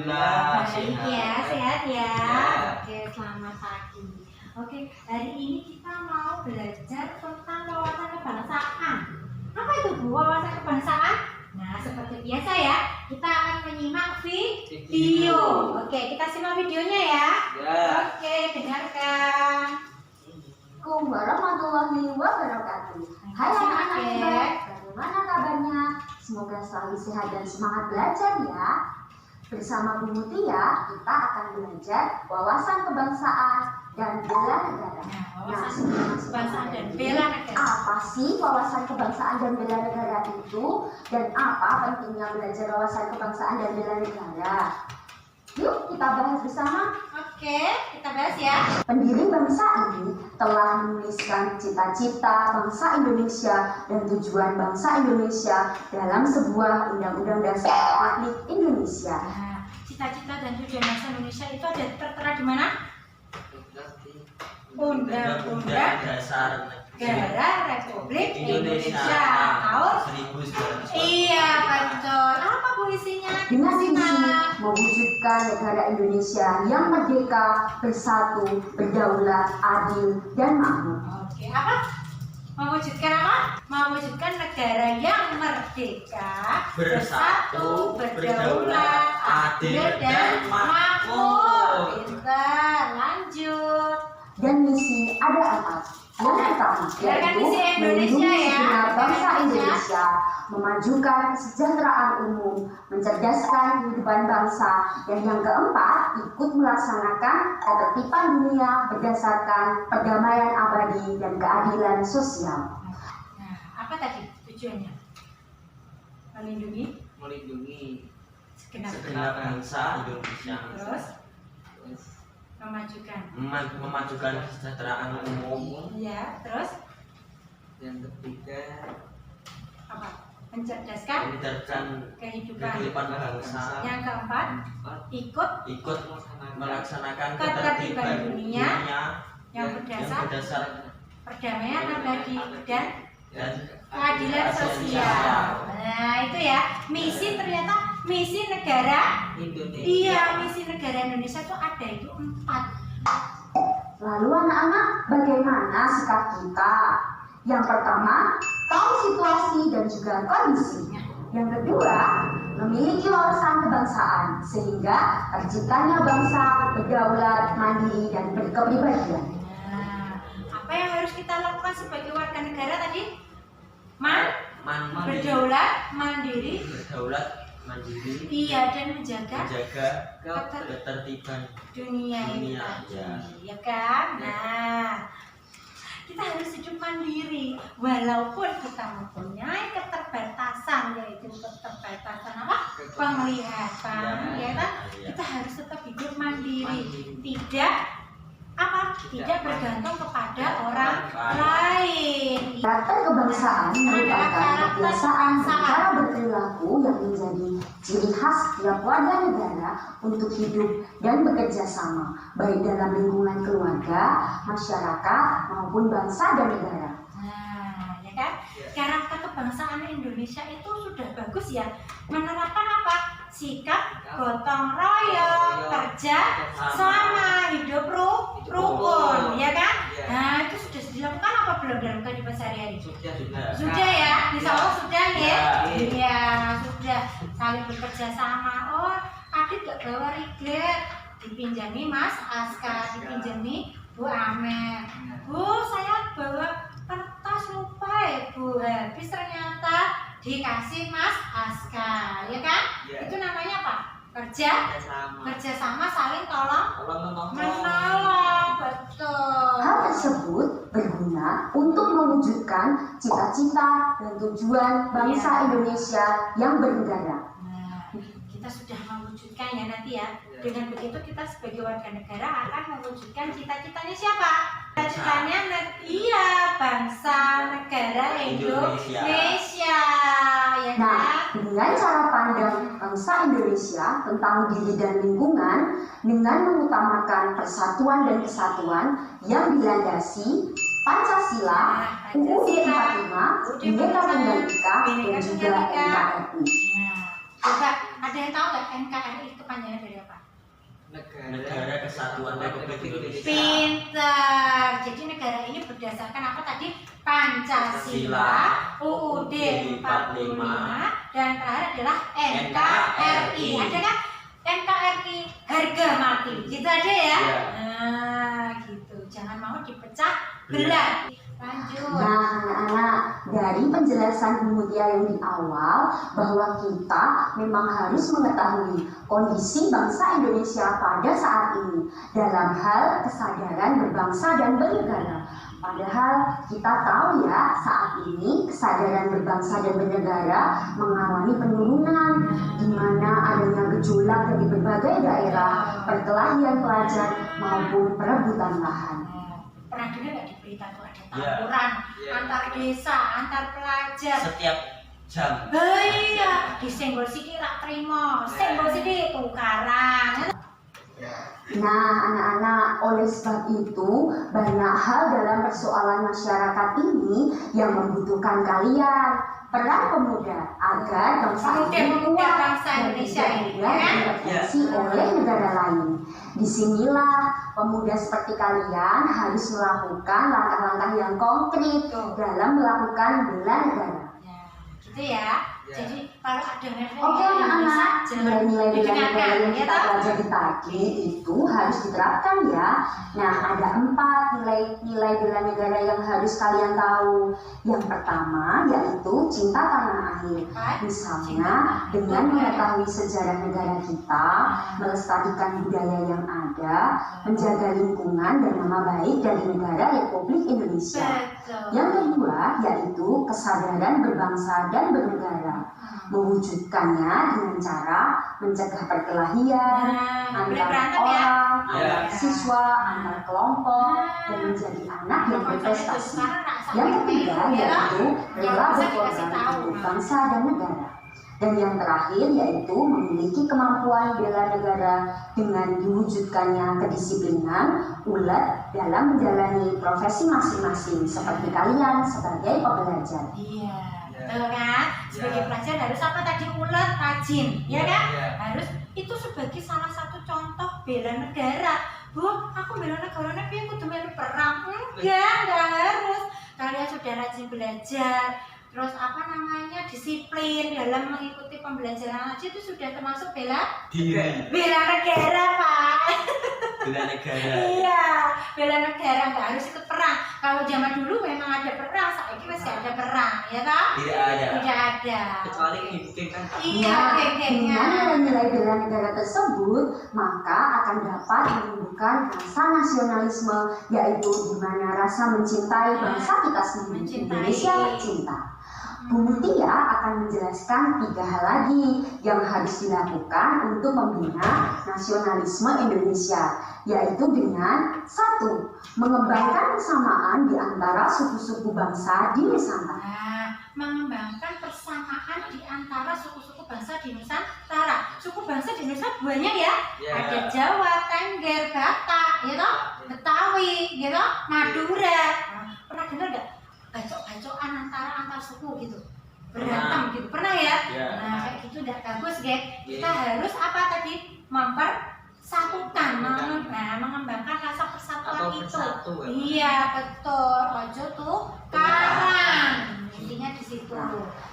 Alhamdulillah. Baik ya, sehat ya. Ya. Oke, selamat pagi. Oke, hari ini kita mau belajar tentang wawasan kebangsaan. Apa itu Bu, wawasan kebangsaan? Nah, seperti biasa ya, kita akan menyimak video. Oke, kita simak videonya ya. Ya. Oke, dengarkan. Assalamualaikum warahmatullahi wabarakatuh. Hai anak-anak hebat, bagaimana kabarnya? Semoga selalu sehat dan semangat belajar ya. Bersama Bu Mutia, kita akan belajar wawasan kebangsaan dan bela negara. Wawasan kebangsaan dan bela negara. Apa sih wawasan kebangsaan dan bela negara itu? Dan apa pentingnya belajar wawasan kebangsaan dan bela negara? Yuk kita bahas bersama. Oke, kita bahas ya. Pendiri bangsa ini telah menuliskan cita-cita bangsa Indonesia dan tujuan bangsa Indonesia dalam sebuah Undang-Undang Dasar Republik Indonesia. Nah, cita-cita dan tujuan bangsa Indonesia itu ada tertera di mana? Undang-Undang Dasar Negara Republik Indonesia tahun 1945. Iya, betul. Apa Bu isinya? Dengan Kita visi simak. mewujudkan negara Indonesia yang merdeka, bersatu, berdaulat, adil, dan makmur. Oke, apa? Mewujudkan apa? Mewujudkan negara yang merdeka, Bersatu, berdaulat, adil, dan makmur. Pintar, lanjut. Dan misi ada 4. Yang pertama Silakan yaitu misi Indonesia melindungi ya. segenap bangsa Indonesia. Indonesia, memajukan kesejahteraan umum, mencerdaskan kehidupan bangsa, dan yang keempat ikut melaksanakan ketertiban dunia berdasarkan perdamaian abadi dan keadilan sosial. Nah, apa tadi tujuannya? Melindungi Segenap segenap bangsa Indonesia. Terus memajukan. Memajukan kesejahteraan umum. Ya, terus Yang ketiga, apa? Mencerdaskan mencerdaskan kehidupan. kehidupan bangsa. Yang keempat, ikut Ikut melaksanakan ketertiban dunia yang berdasar berdasar perdamaian abadi dan dan keadilan sosial. Nah, itu ya. Misi ternyata misi negara. Indonesia. Iya, misi negara Indonesia itu ada itu 4. Lalu anak-anak, bagaimana sikap kita? Yang pertama, tahu situasi dan juga kondisi. Yang kedua, memiliki wawasan kebangsaan sehingga terciptanya bangsa berdaulat, mandiri, dan berkepribadian. Nah, apa yang harus kita lakukan sebagai warga negara tadi? Berdaulat, mandiri, iya, dan menjaga ketertiban dunia ini Dunia, tadi, ya kan? Nah, kita harus hidup mandiri walaupun kita mempunyai keterbatasan, yaitu keterbatasan apa? Penglihatan, ya kan? Kita harus tetap hidup mandiri, tidak bergantung kepada orang lain. Karakter kebangsaan merupakan kebiasaan dan cara berperilaku yang menjadi ciri khas setiap warga negara untuk hidup dan bekerja sama, baik dalam lingkungan keluarga, masyarakat, maupun bangsa dan negara. Nah, ya kan? Karakter kebangsaan Indonesia itu sudah bagus ya, menerapkan apa? Sikap gotong royong, kerja sama, hidup rukun, ya kan? Nah, itu sudah dilakukan apa belum dalam kehidupan sehari-hari? Sudah ya, insya Allah sudah ya. Iya, sudah saling bekerja sama. Oh, adik gak bawa riglet, dipinjami Mas Aska, dipinjami Bu Amer. Bu, saya bawa kertas lupa ya Bu, habis ternyata dikasih Mas Aska, ya kan? Itu namanya apa? Kerja sama, saling tolong menolong, betul. Hal tersebut berguna untuk mewujudkan cita-cita dan tujuan bangsa Indonesia yang bernegara. Nah, kita sudah mewujudkan ya nanti ya. Dengan begitu kita sebagai warga negara akan mewujudkan cita-citanya siapa? Cita-citanya bangsa negara Indonesia, ya Nah, kan? dengan cara pandang bangsa Indonesia tentang diri dan lingkungan dengan mengutamakan persatuan dan kesatuan yang dilandasi Pancasila, UUD 45, Bhinneka Tunggal Ika, dan juga NKRI. Nah, coba ada yang tahu nggak NKRI itu panjangan dari apa? Negara Kesatuan Republik Indonesia. Pinter. Jadi negara ini berdasarkan apa tadi? Pancasila, UUD 45, dan terakhir adalah NKRI. Ada kan? NKRI harga mati. Gitu aja ya. Nah, gitu. Jangan mau dipecah belah. Lanjut. Nah, anak-anak, dari penjelasan Bu Mutia yang di awal bahwa kita memang harus mengetahui kondisi bangsa Indonesia pada saat ini dalam hal kesadaran berbangsa dan bernegara. Padahal kita tahu ya, saat ini kesadaran berbangsa dan bernegara mengalami penurunan, di mana adanya gejolak dari berbagai daerah, perkelahian pelajar maupun perebutan lahan. Pernah dengar nggak di berita tuh ada tawuran antar desa, antar pelajar Setiap jam. iya, disenggol siki rak trimo, senggol siki tukaran. Nah, anak-anak, oleh sebab itu banyak hal dalam persoalan masyarakat ini yang membutuhkan kalian, peran pemuda, agar bangsa ini Pemuda kuat bangsa dan Indonesia tidak ini, mudah ya. diintervensi oleh negara lain. Disinilah pemuda seperti kalian harus melakukan langkah-langkah yang konkret dalam melakukan bela negara. Ya, gitu ya. Jadi kalau ada Oke anak-anak, nilai-nilai bela negara yang ya kita toh? pelajari tadi itu harus diterapkan ya. Nah, ada 4 nilai bela negara yang harus kalian tahu. Yang pertama yaitu cinta tanah air. Misalnya dengan mengetahui sejarah negara kita, melestarikan budaya yang ada, menjaga lingkungan dan nama baik dari negara Republik Indonesia. Betul. Yang kedua yaitu kesadaran berbangsa dan bernegara. Mewujudkannya dengan cara mencegah perkelahian antar berantem ya. orang, Ya. antar siswa, antar kelompok, dan menjadi anak yang berprestasi. Yang ketiga yaitu rela berkorban untuk bangsa dan negara. Dan yang terakhir yaitu memiliki kemampuan bela negara dengan diwujudkannya kedisiplinan ulet dalam menjalani profesi masing-masing seperti kalian sebagai pembelajar. Iya, betul kan? Sebagai pelajar harus apa tadi? Ulet, rajin, ya kan? Harus itu sebagai salah satu contoh bela negara. Bu, aku bela negara tapi aku tuh melu perang. Enggak harus. Kalian sudah rajin belajar, terus apa namanya disiplin dalam mengikuti pembelajaran aja itu sudah termasuk bela Diri. bela negara, Pak. Bela negara. Iya, bela negara nggak harus ikut perang. Kalau zaman dulu memang ada perang, saat ini masih ada perang, ya kan? Tidak ada. Tidak ada. Kecuali geng kan. Iya, geng-gengnya. Dengan nilai-nilai bela negara tersebut, maka akan dapat menumbuhkan rasa nasionalisme, yaitu di mana rasa mencintai bangsa kita sendiri, Mencintai. Indonesia tercinta. Bu Mutia akan menjelaskan 3 hal lagi yang harus dilakukan untuk membina nasionalisme Indonesia, yaitu dengan 1. Mengembangkan kesamaan di antara suku-suku bangsa di Nusantara. Nah, mengembangkan persamaan di antara suku-suku bangsa di Nusantara. Suku bangsa di Nusantara banyak ya. Ada Jawa, Tengger, Batak, ya toh? Betawi, ya toh? Madura. Pernah dengar nggak? Bacok-bacokan antar suku gitu, berantem gitu, pernah ya? Nah kayak gitu udah bagus guys. Kita harus apa tadi? Mempersatukan, mengembangkan rasa persatuan Atau itu. bersatu, ya? Iya betul. Ojo tuh karang. Intinya di situ.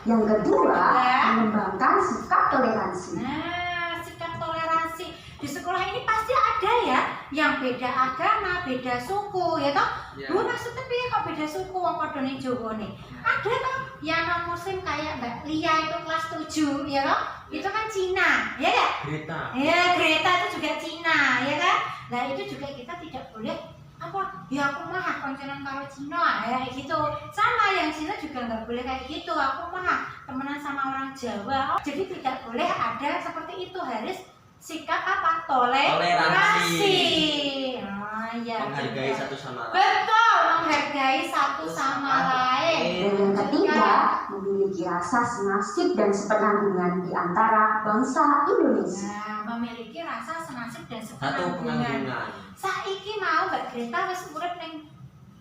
Yang kedua, Ya. mengembangkan sikap toleransi. Nah, sikap toleransi di sekolah ini pasti ada ya, yang beda agama, beda suku, ya toh? Bu maksudnya piye kok beda suku wong padha ning Jawa nih? Ada toh yang non muslim kayak Mbak Lia itu kelas 7, ya toh? Itu kan Cina, ya kan? Greta. Ya, Greta itu juga Cina, ya kan? Nah, itu juga kita tidak boleh apa? Ya aku mah konconan karo Cina, ya kayak gitu. Sama yang Cina juga nggak boleh kayak gitu. Aku mah temenan sama orang Jawa. Jadi tidak boleh ada seperti itu, harus sikap apa? Toleransi. Oh, ya, Menghargai betul. satu sama lain. Betul, menghargai satu sama lain. Dan yang ketiga, memiliki rasa senasib dan sepenanggungan di antara bangsa Indonesia. Nah, memiliki rasa senasib dan Satu sepenanggungan. penanggungan. Saiki mau Mbak Greta wis urip ning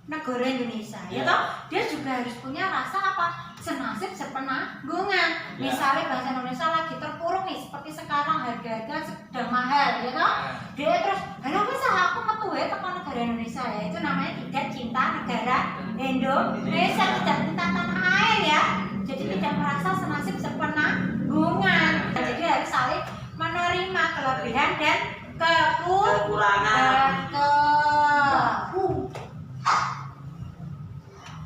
negara Indonesia, ya Ya. toh? Dia juga harus punya rasa apa? Senasib sepenanggungan. Ya. Misalnya bangsa Indonesia lagi terpuruk nih, seperti sekarang harga-harga sedang mahal, ya toh? Dia terus Indonesia, tidak tentang tanah air ya. Jadi tidak merasa senasib sepenanggungan. Jadi harus saling menerima kelebihan dan kekurangan.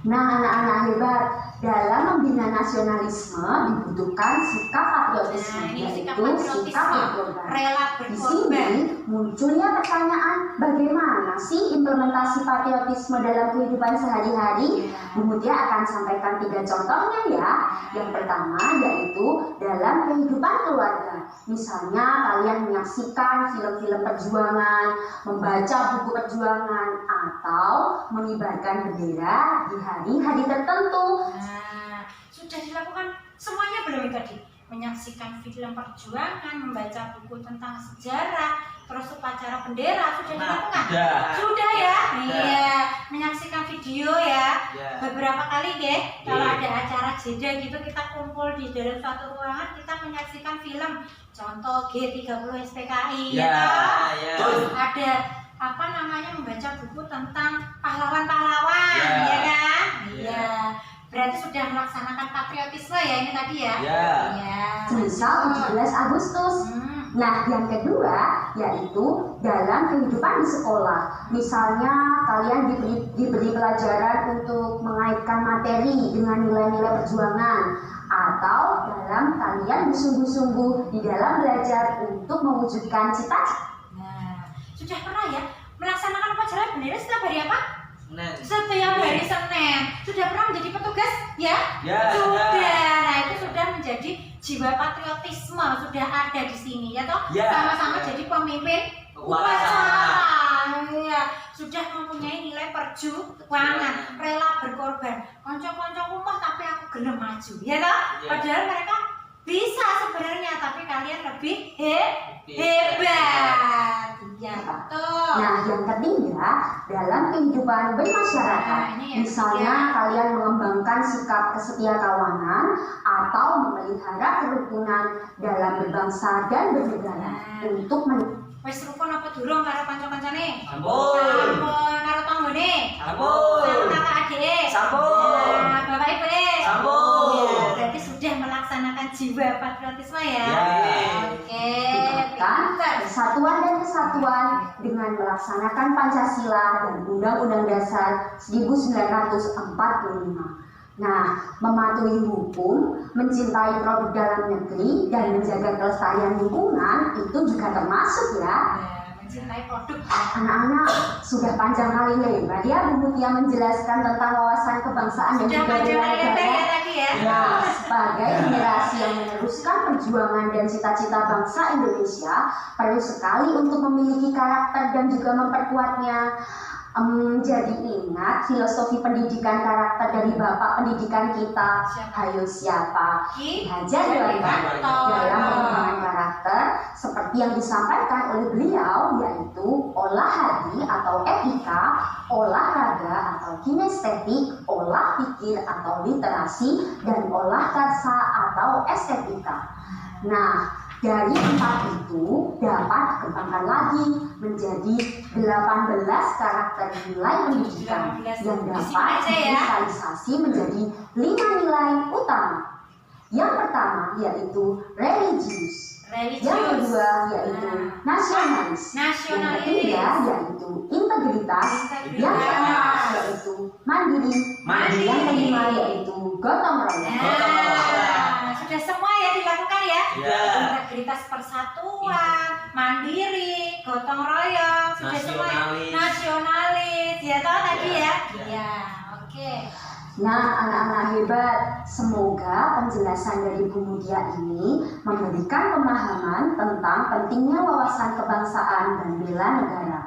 Nah, anak-anak hebat, dalam membina nasionalisme dibutuhkan sikap patriotisme, yaitu sikap berkorban. Rela Di berkorban. sini munculnya pertanyaan, bagaimana sih implementasi patriotisme dalam kehidupan sehari-hari? Bu Mutia akan sampaikan 3 contohnya ya. Yang pertama yaitu dalam kehidupan keluarga. Misalnya kalian menyaksikan film-film perjuangan, membaca buku perjuangan, atau mengibarkan bendera di hari-hari tertentu. Nah, sudah dilakukan semuanya belum tadi? Menyaksikan film perjuangan, membaca buku tentang sejarah, terus upacara bendera sudah dilakukan? Sudah ya? Iya. Menyaksikan video ya. Beberapa kali deh kalau ada acara jeda gitu kita kumpul di dalam suatu ruangan, kita menyaksikan film. Contoh G30 SPKI ya. Terus ada apa namanya, membaca buku tentang pahlawan-pahlawan ya kan? Iya. Berarti sudah melaksanakan patriotisme ya ini tadi ya? Iya. Misal 17 Agustus. Nah, yang kedua yaitu dalam kehidupan di sekolah. Misalnya kalian diberi pelajaran untuk mengaitkan materi dengan nilai-nilai perjuangan, atau dalam kalian bersungguh-sungguh di dalam belajar untuk mewujudkan cita-cita. Nah, sudah pernah ya melaksanakan upacara bendera setiap hari apa? Setiap hari Senin. Sudah pernah menjadi petugas ya? Sudah. Nah, itu sudah menjadi jiwa patriotisme, sudah ada di sini ya toh? Sama-sama jadi pemimpin upacara. Ya, sudah mempunyai nilai perjuangan, rela berkorban. Konco-konco rumah tapi aku gelem maju, ya toh? Padahal mereka bisa sebenarnya, tapi kalian lebih hebat. Ya, betul. Nah, yang ketiga dalam kehidupan bermasyarakat. Misalnya kalian mengembangkan sikap kesetiakawanan atau memelihara kerukunan dalam berbangsa dan bernegara untuk wis rukun apa durung karo kanca-kancane? Sampun. Sampun karo tanggane? Sampun. Karo kakak adike? Sampun. Nah, Bapak Ibu Sampun. Ya, berarti sudah melaksanakan jiwa patriotisme ya? Oke. menegakkan persatuan dan kesatuan dengan melaksanakan Pancasila dan Undang-Undang Dasar 1945. Nah, mematuhi hukum, mencintai produk dalam negeri, dan menjaga kelestarian lingkungan itu juga termasuk ya. Mencintai produk. Anak-anak sudah panjang kali lebar ya Bu Mutia menjelaskan tentang wawasan kebangsaan dan juga bela negara. Nah, sebagai generasi yang meneruskan perjuangan dan cita-cita bangsa Indonesia, perlu sekali untuk memiliki karakter dan juga memperkuatnya. Jadi ingat filosofi pendidikan karakter dari Bapak pendidikan kita. Hayo siapa? Hajar Dewantara. Dalam pengembangan karakter seperti yang disampaikan oleh beliau, yaitu olah hati atau etika, olahraga atau kinestetik, olah pikir atau literasi, dan olah karsa atau estetika. Nah, dari 4 itu dapat dikembangkan lagi menjadi 18 karakter nilai pendidikan yang dapat dikristallisasi menjadi 5 nilai utama. Yang pertama yaitu religius. Yang kedua yaitu nasionalis. Yang ketiga yaitu integritas. Yang keempat yaitu mandiri. Yang kelima yaitu gotong royong. Sudah semua ya dilakukan ya. Integritas, persatuan, mandiri, gotong royong, sudah semua ya. Nasionalis, ya toh tadi ya. Ya, oke. Nah, anak-anak hebat, semoga penjelasan dari Bu Mutia ini memberikan pemahaman tentang pentingnya wawasan kebangsaan dan bela negara.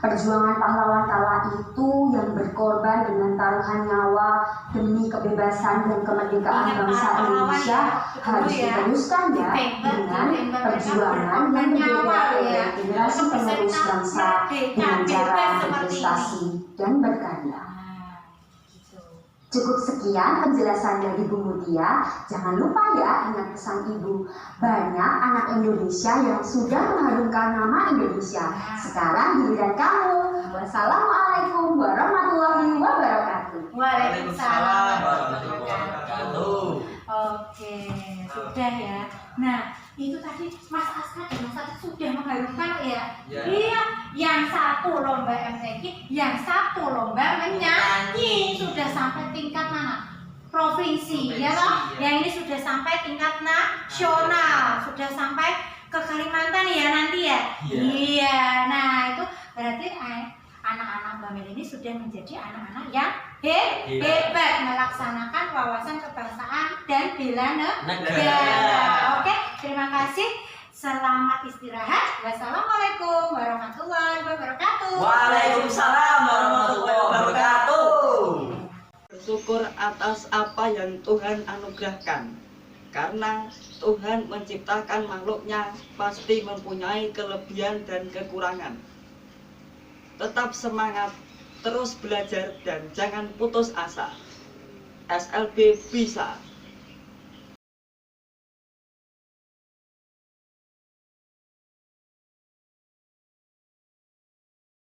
Perjuangan pahlawan kala itu yang berkorban dengan taruhan nyawa demi kebebasan dan kemerdekaan bangsa Indonesia harus diteruskan ya dengan perjuangan yang berbeda oleh generasi penerus bangsa dengan cara berprestasi dan berkarya. Cukup sekian penjelasan dari Bu Mutia. Jangan lupa ya ingat pesan Ibu. Banyak anak Indonesia yang sudah mengharumkan nama Indonesia. Sekarang giliran kamu. Wassalamualaikum warahmatullahi wabarakatuh. Waalaikumsalam warahmatullahi wabarakatuh. Oke, sudah ya. Nah, itu tadi Mas Aska dan Mas Aska sudah mengharumkan ya. Ya. Iya, yang satu lomba MTQ, yang satu lomba menyanyi sudah sampai tingkat mana? Provinsi, ya toh? ya. Yang ini sudah sampai tingkat nasional, sudah sampai ke Kalimantan ya nanti ya. Iya. Iya. Nah, itu berarti anak-anak Mbak Mel ini sudah menjadi anak-anak yang hebat melaksanakan wawasan kebangsaan dan bela negara. Oke, terima kasih. Selamat istirahat. Wassalamualaikum warahmatullahi wabarakatuh. Waalaikumsalam warahmatullahi wabarakatuh. Bersyukur atas apa yang Tuhan anugerahkan, karena Tuhan menciptakan makhluknya pasti mempunyai kelebihan dan kekurangan. Tetap semangat, terus belajar dan jangan putus asa. SLB bisa.